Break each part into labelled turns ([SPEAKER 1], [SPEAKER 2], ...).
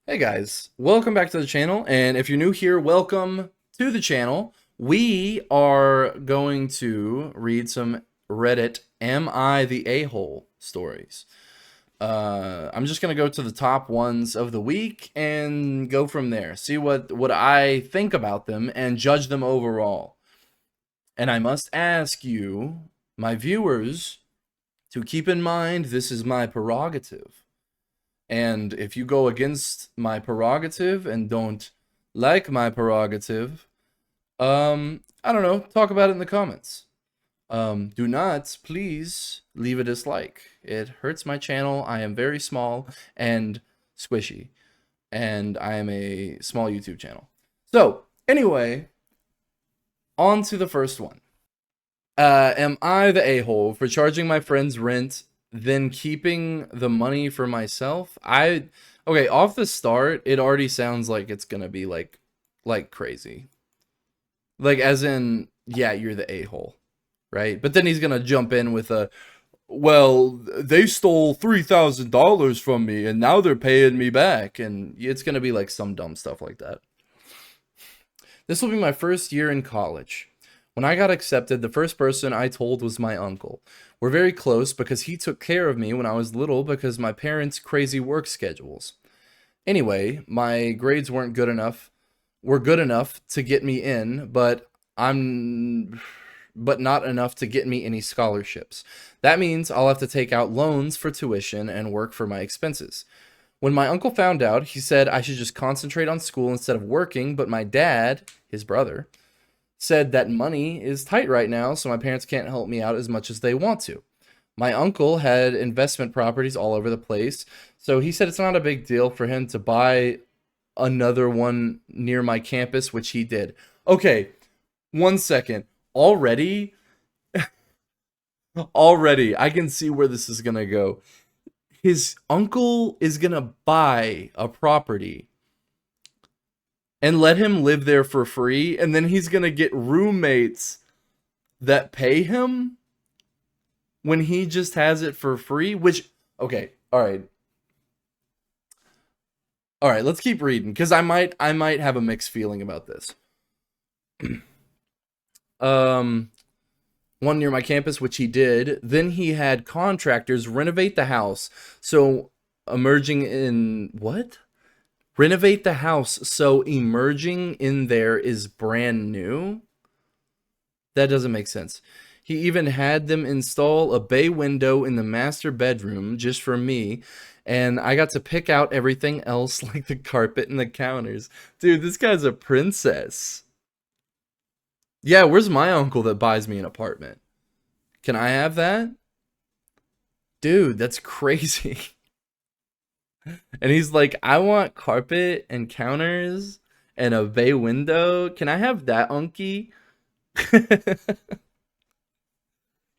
[SPEAKER 1] Hey guys, welcome back to the channel, and if you're new here, welcome to the channel. We are going to read some Reddit Am I the A-hole stories. I'm just gonna go to the top ones of the week and go from there. See what I think about them and judge them overall. And I must ask you, my viewers, to keep in mind this is my prerogative. And if you go against my prerogative and don't like my prerogative, I don't know, talk about it in the comments. Do not, please, leave a dislike. It hurts my channel. I am very small and squishy, and I am a small YouTube channel. So, anyway, on to the first one. Am I the a-hole for charging my friends rent, then keeping the money for myself? Okay, off the start, it already sounds like it's gonna be like crazy. Like as in, yeah, you're the a-hole, right? But then he's gonna jump in with well, they stole $3,000 from me and now they're paying me back, and it's gonna be like some dumb stuff like that. This will be my first year in college. When I got accepted, the first person I told was my uncle. We're very close because he took care of me when I was little because my parents' crazy work schedules. Anyway, my grades were good enough to get me in, but not enough to get me any scholarships. That means I'll have to take out loans for tuition and work for my expenses. When my uncle found out, he said I should just concentrate on school instead of working, but my dad, his brother, said that money is tight right now, so my parents can't help me out as much as they want to. My uncle had investment properties all over the place, so he said it's not a big deal for him to buy another one near my campus, which he did. Okay, 1 second. Already, I can see where this is gonna go. His uncle is gonna buy a property and let him live there for free, and then he's gonna get roommates that pay him when he just has it for free. Which, okay, all right, let's keep reading because I might have a mixed feeling about this. um One near my campus, which he did. Then he had contractors renovate the house, so emerging in what renovate the house so emerging in there is brand new. That doesn't make sense. He even had them install a bay window in the master bedroom just for me, and I got to pick out everything else like the carpet and the counters. Dude, this guy's a princess. Yeah, where's my uncle that buys me an apartment? Can I have that? Dude, that's crazy. And he's like, I want carpet and counters and a bay window. Can I have that, unky?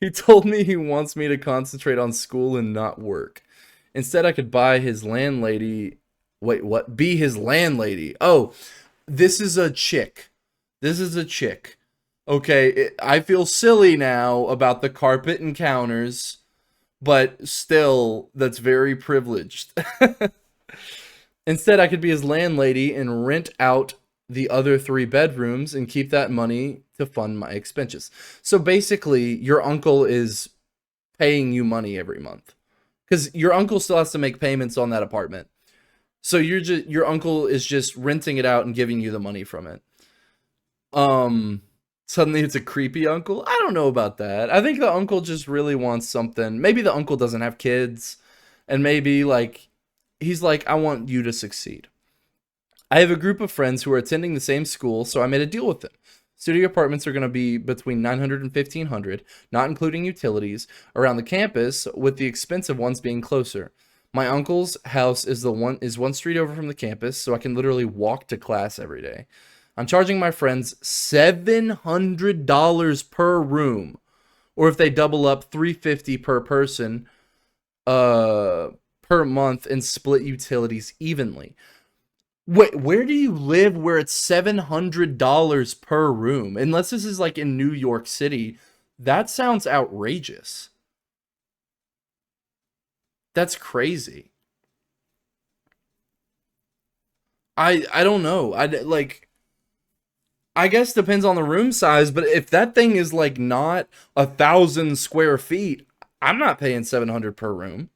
[SPEAKER 1] He told me he wants me to concentrate on school and not work. Instead, I could buy his landlady. Wait, what? Be his landlady. Oh, this is a chick. This is a chick. Okay, I feel silly now about the carpet and counters, but still, that's very privileged. Instead, I could be his landlady and rent out the other three bedrooms and keep that money to fund my expenses. So basically, your uncle is paying you money every month because your uncle still has to make payments on that apartment. So your uncle is just renting it out and giving you the money from it. Um, Suddenly it's a creepy uncle. I don't know about that. I think the uncle just really wants something. Maybe the uncle doesn't have kids, and maybe like he's like, I want you to succeed. I have a group of friends who are attending the same school, so I made a deal with them. Studio apartments are going to be between 900 and 1500, not including utilities, around the campus, with the expensive ones being closer. My uncle's house is one street over from the campus, so I can literally walk to class every day. I'm charging my friends $700 per room, or if they double up, $350 per person per month, and split utilities evenly. Wait, where do you live where it's $700 per room? Unless this is like in New York City. That sounds outrageous. That's crazy. I don't know. I guess depends on the room size, but if that thing is like not 1,000 square feet, I'm not paying 700 per room.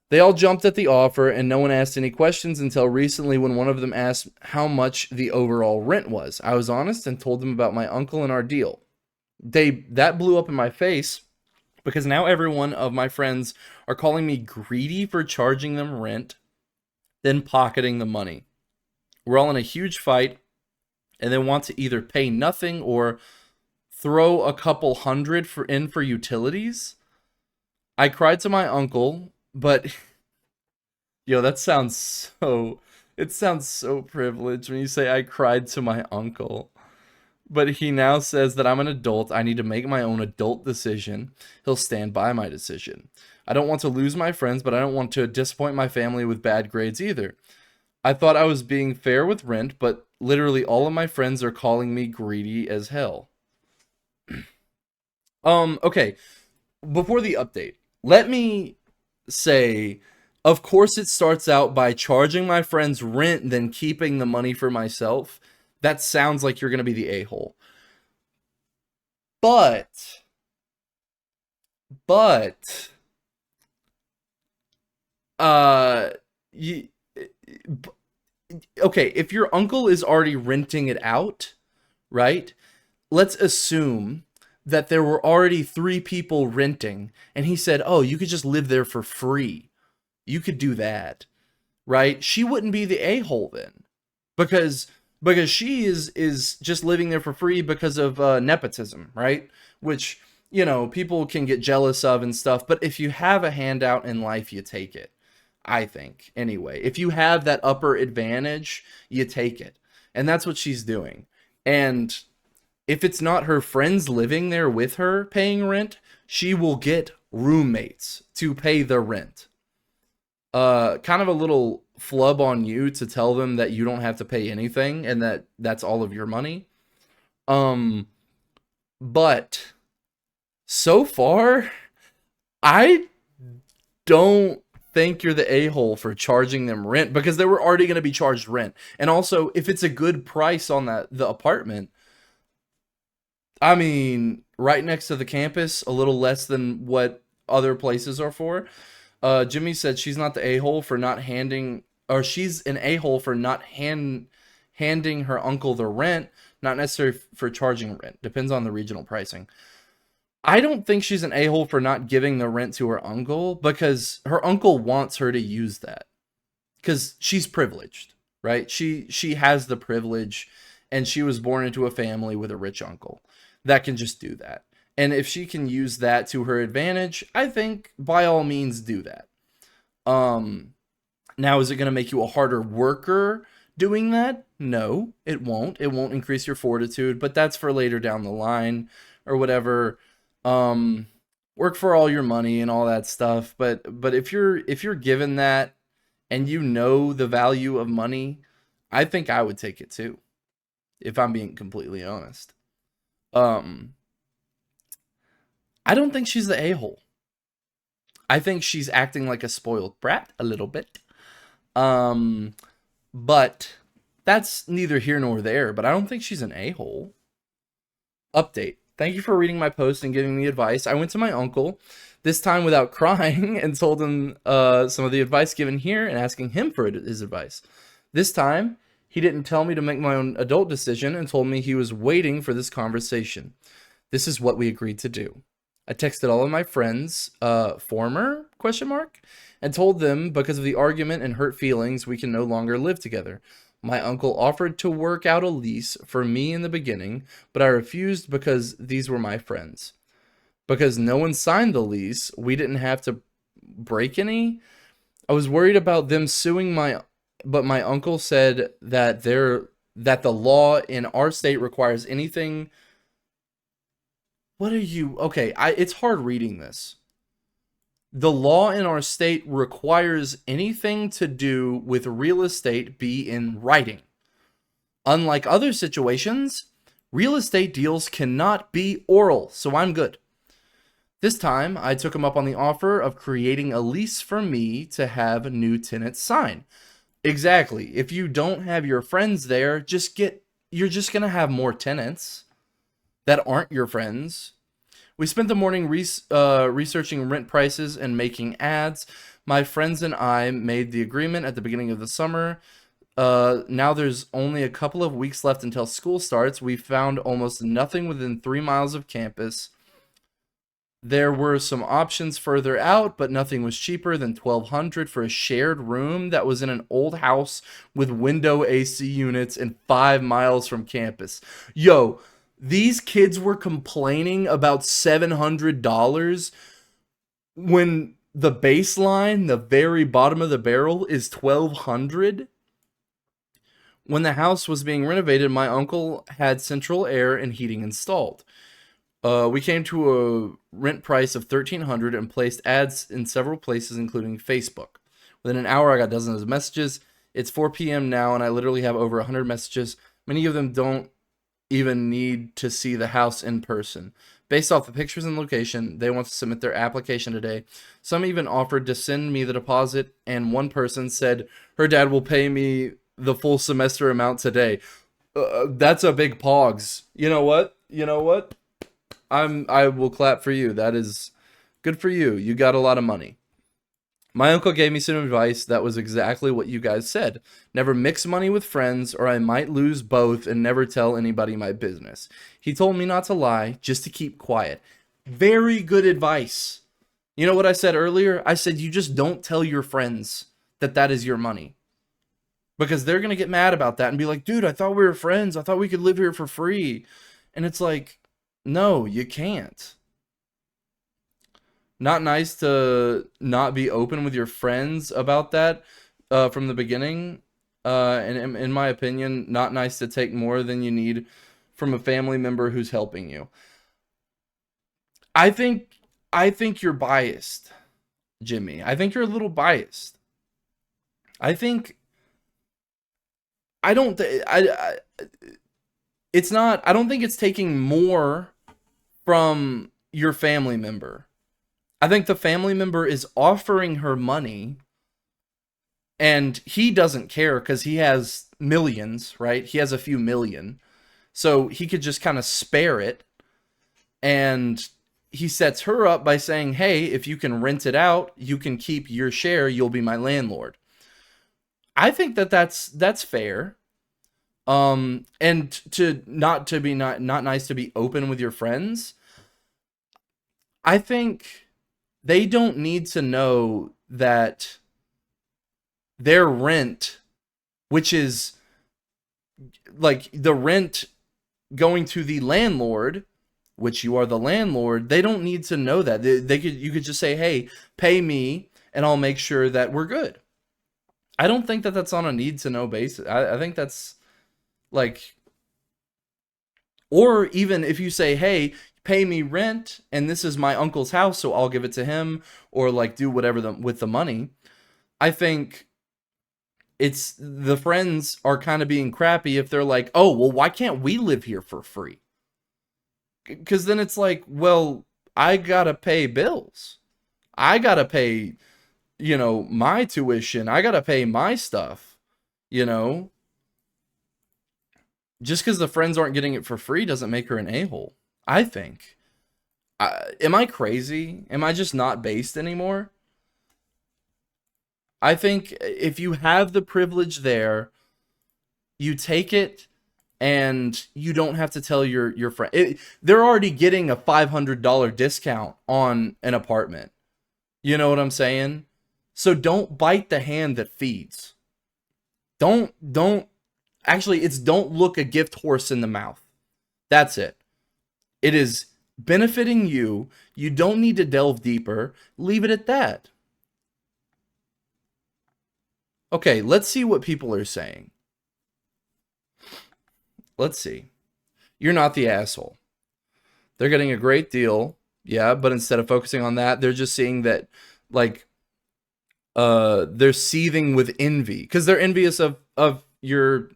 [SPEAKER 1] They all jumped at the offer, and no one asked any questions until recently when one of them asked how much the overall rent was. I was honest and told them about my uncle and our deal. That blew up in my face because now every one of my friends are calling me greedy for charging them rent, then pocketing the money. We're all in a huge fight, and they want to either pay nothing or throw a couple hundred for utilities. I cried to my uncle, but yo, that sounds so. It sounds so privileged when you say I cried to my uncle. But he now says that I'm an adult. I need to make my own adult decision. He'll stand by my decision. I don't want to lose my friends, but I don't want to disappoint my family with bad grades either. I thought I was being fair with rent, but literally all of my friends are calling me greedy as hell. Okay. Before the update, let me say, of course it starts out by charging my friends rent, then keeping the money for myself. That sounds like you're going to be the a-hole. But, but, uh, you, okay, if your uncle is already renting it out, right? Let's assume that there were already 3 people renting, and he said, oh, you could just live there for free. You could do that, right? She wouldn't be the a-hole then, because she is just living there for free because of nepotism, right? Which, people can get jealous of and stuff. But if you have a handout in life, you take it. I think, anyway. If you have that upper advantage, you take it. And that's what she's doing. And if it's not her friends living there with her paying rent, she will get roommates to pay the rent. Kind of a little flub on you to tell them that you don't have to pay anything and that's all of your money. But so far, I don't think you're the a-hole for charging them rent because they were already going to be charged rent. And also, if it's a good price on the apartment, I mean, right next to the campus, a little less than what other places are for. Jimmy said she's not the a-hole for not handing, or she's an a-hole for not handing her uncle the rent, not necessarily for charging rent. Depends on the regional pricing. I don't think she's an a-hole for not giving the rent to her uncle because her uncle wants her to use that because she's privileged, right? She has the privilege, and she was born into a family with a rich uncle that can just do that. And if she can use that to her advantage, I think by all means do that. Now, is it going to make you a harder worker doing that? No, it won't. It won't increase your fortitude, but that's for later down the line or whatever. Work for all your money and all that stuff. But if you're given that and you know the value of money, I think I would take it too, if I'm being completely honest. I don't think she's the a-hole. I think she's acting like a spoiled brat a little bit. But that's neither here nor there, but I don't think she's an a-hole. Update. Thank you for reading my post and giving me advice. I went to my uncle, this time without crying, and told him some of the advice given here and asking him for his advice. This time, he didn't tell me to make my own adult decision and told me he was waiting for this conversation. This is what we agreed to do. I texted all of my friends, former, ? And told them because of the argument and hurt feelings, we can no longer live together. My uncle offered to work out a lease for me in the beginning, but I refused because these were my friends. Because no one signed the lease, we didn't have to break any. I was worried about them suing but my uncle said that the law in our state requires anything. What are you? Okay, it's hard reading this. The law in our state requires anything to do with real estate be in writing. Unlike other situations, real estate deals cannot be oral, so I'm good. This time, I took him up on the offer of creating a lease for me to have new tenants sign. Exactly. If you don't have your friends there, you're just going to have more tenants that aren't your friends. We spent the morning researching rent prices and making ads. My friends and I made the agreement at the beginning of the summer. Now there's only a couple of weeks left until school starts. We found almost nothing within 3 miles of campus. There were some options further out, but nothing was cheaper than $1,200 for a shared room that was in an old house with window AC units and 5 miles from campus. Yo, these kids were complaining about $700 when the baseline, the very bottom of the barrel, is $1,200. When the house was being renovated, my uncle had central air and heating installed. We came to a rent price of $1,300 and placed ads in several places, including Facebook. Within an hour, I got dozens of messages. It's 4 p.m. now, and I literally have over 100 messages. Many of them don't even need to see the house in person. Based off the pictures and location, they want to submit their application today. Some even offered to send me the deposit, and one person said her dad will pay me the full semester amount today. That's a big pogs. You know what? You know what? I will clap for you. That is good for you. You got a lot of money. My uncle gave me some advice that was exactly what you guys said. Never mix money with friends or I might lose both, and never tell anybody my business. He told me not to lie, just to keep quiet. Very good advice. You know what I said earlier? I said you just don't tell your friends that that is your money. Because they're going to get mad about that and be like, dude, I thought we were friends. I thought we could live here for free. And it's like, no, you can't. Not nice to not be open with your friends about that from the beginning. And in my opinion, not nice to take more than you need from a family member who's helping you. I think I think you're biased, Jimmy. I think you're a little biased. I think I don't th- I it's not I don't think it's taking more from your family member. I think the family member is offering her money and he doesn't care because he has millions, right? He has a few million. So he could just kind of spare it. And he sets her up by saying, hey, if you can rent it out, you can keep your share. You'll be my landlord. I think that that's fair. And to be not nice to be open with your friends. I think they don't need to know that their rent, which is like the rent going to the landlord, which you are the landlord, they don't need to know that. You could just say, "Hey, pay me and I'll make sure that we're good." I don't think that that's on a need to know basis. I think that's like, or even if you say, "Hey, pay me rent and this is my uncle's house, so I'll give it to him," or like do whatever with the money. I think it's the friends are kind of being crappy if they're like, "Oh, well, why can't we live here for free?" Because then it's like, well, I gotta pay bills. I gotta pay, my tuition. I gotta pay my stuff. You know, just because the friends aren't getting it for free doesn't make her an a-hole. I think. Am I crazy? Am I just not based anymore? I think if you have the privilege there, you take it and you don't have to tell your friend. They're already getting a $500 discount on an apartment. You know what I'm saying? So don't bite the hand that feeds. Don't actually it's don't look a gift horse in the mouth. That's it. It is benefiting you. You don't need to delve deeper. Leave it at that. Okay, let's see what people are saying. Let's see. You're not the asshole. They're getting a great deal. Yeah, but instead of focusing on that, they're just seeing that like they're seething with envy because they're envious of your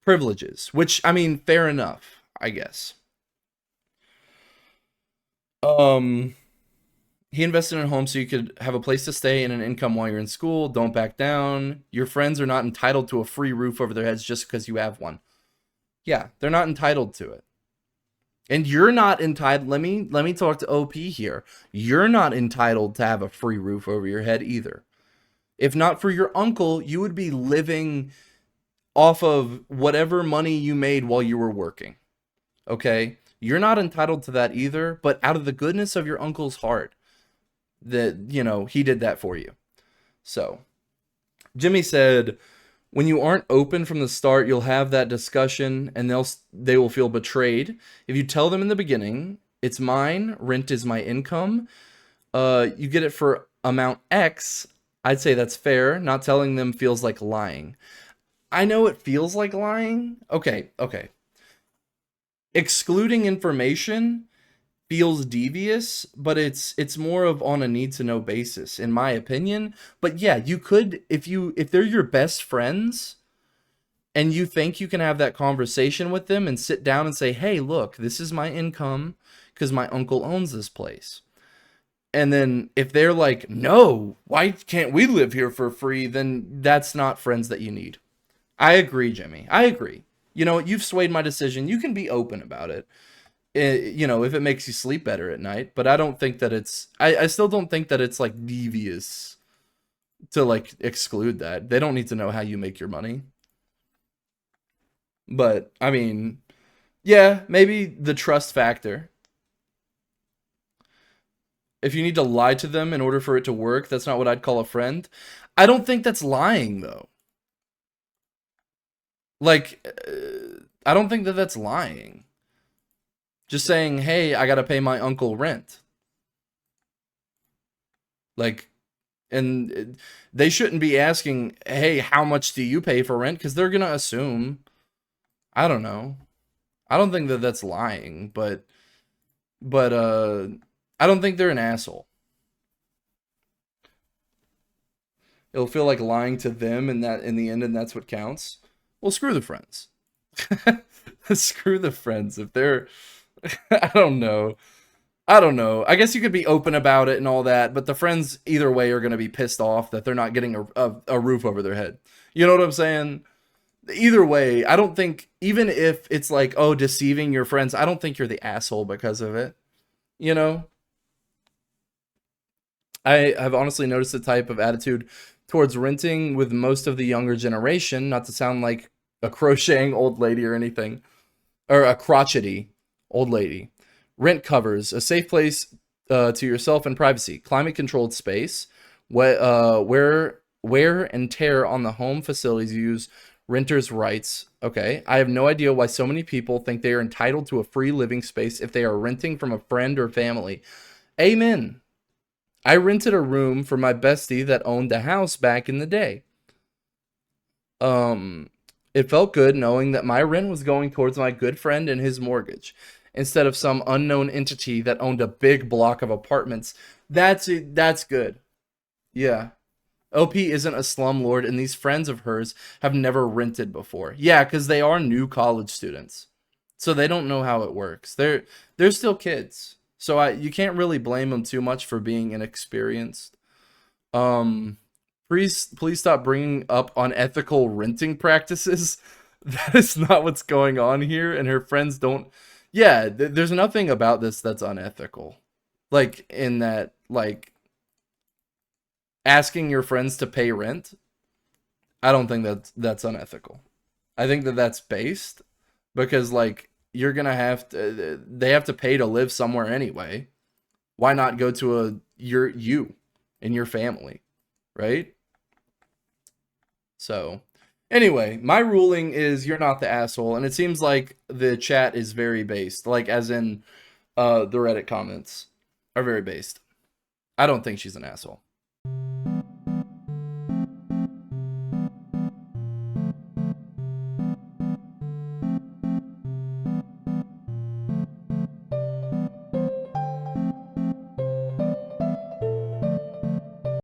[SPEAKER 1] privileges, which I mean, fair enough, I guess. Um He invested in a home so you could have a place to stay and an income while you're in school. Don't back down. Your friends are not entitled to a free roof over their heads just because you have one. Yeah, they're not entitled to it. And you're not entitled. Let me talk to OP here. You're not entitled to have a free roof over your head either. If not for your uncle, you would be living off of whatever money you made while you were working. Okay? You're not entitled to that either, but out of the goodness of your uncle's heart, that, he did that for you. So, Jimmy said, when you aren't open from the start, you'll have that discussion and they will feel betrayed. If you tell them in the beginning, it's mine, rent is my income, you get it for amount X, I'd say that's fair. Not telling them feels like lying. I know it feels like lying. Okay. Excluding information feels devious, but it's more of on a need to know basis, in my opinion. But yeah, you could, if they're your best friends and you think you can have that conversation with them and sit down and say, hey, look, this is my income because my uncle owns this place. And then if they're like, no, why can't we live here for free? Then that's not friends that you need. I agree, Jimmy. I agree. You've swayed my decision. You can be open about it. If it makes you sleep better at night. But I don't think that I still don't think that it's like devious to like exclude that. They don't need to know how you make your money. But I mean, yeah, maybe the trust factor. If you need to lie to them in order for it to work, that's not what I'd call a friend. I don't think that's lying, though. Like, I don't think that that's lying. Just saying, hey, I gotta pay my uncle rent. Like, and they shouldn't be asking, hey, how much do you pay for rent? Because they're gonna assume. I don't know. I don't think that that's lying, but I don't think they're an asshole. It'll feel like lying to them, and that in the end, and that's what counts. Well, screw the friends. Screw the friends if they're. I don't know. I guess you could be open about it and all that, but the friends either way are going to be pissed off that they're not getting a roof over their head. You know what I'm saying? Either way, I don't think, even if it's like, oh, deceiving your friends, I don't think you're the asshole because of it. You know? I have honestly noticed the type of attitude towards renting with most of the younger generation, not to sound like a crocheting old lady or anything, or a crotchety old lady. Rent covers a safe place to yourself and privacy, climate controlled space, where wear and tear on the home facilities use renters' rights. Okay, I have no idea why so many people think they are entitled to a free living space if they are renting from a friend or family. Amen. I rented a room for my bestie that owned the house back in the day. Um, it felt good knowing that my rent was going towards my good friend and his mortgage, instead of some unknown entity that owned a big block of apartments. That's good. Yeah. OP isn't a slumlord, and these friends of hers have never rented before. Yeah, because they are new college students, so they don't know how it works. They're still kids, so you can't really blame them too much for being inexperienced. Um, please stop bringing up unethical renting practices. That is not what's going on here, and her friends don't. Yeah, there's nothing about this that's unethical. Like, in that, like, asking your friends to pay rent, I don't think that's unethical. I think that that's based because, like, you're gonna have to, they have to pay to live somewhere anyway. Why not go to you and your family, right? So, anyway, my ruling is you're not the asshole, and it seems like the chat is very based, like as in the Reddit comments are very based. I don't think she's an asshole.